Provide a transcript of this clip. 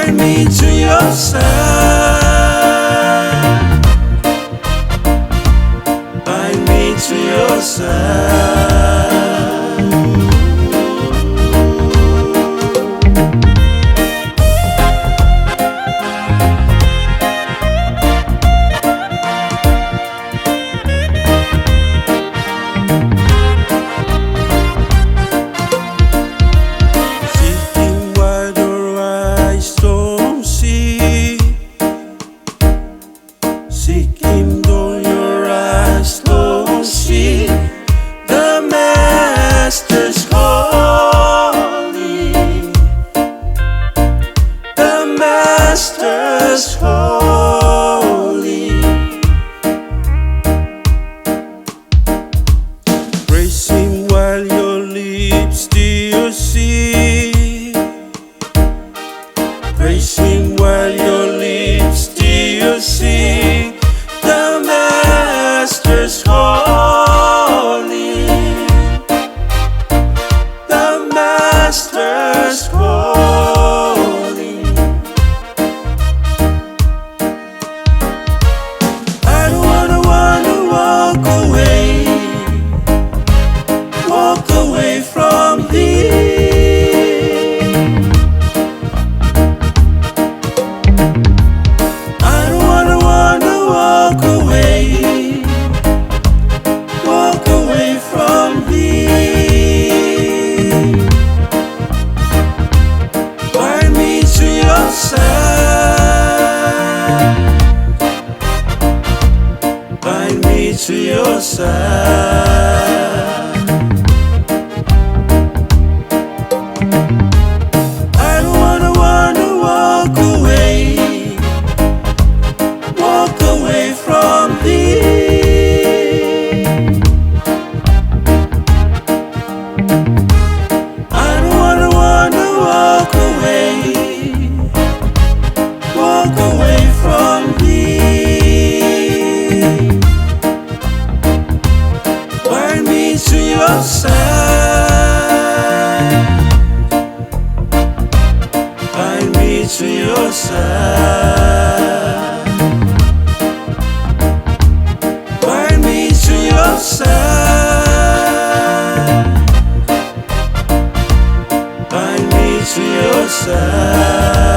Bind me to your side. Bind me to your side. Seek him though your eyes don't see. The Master's calling. The Master's calling. Praise him while your lips still sing. Praise him while your lips still sing. The Master's calling. The Master's calling. I don't wanna walk away from thee. I don't wanna walk away from thee. Bind me to your side. Bind me to your side. I don't wanna walk away from thee. I don't wanna walk away from thee. Bind me to your side. Bind me to your side. Bind me to your side. Bind me to your side.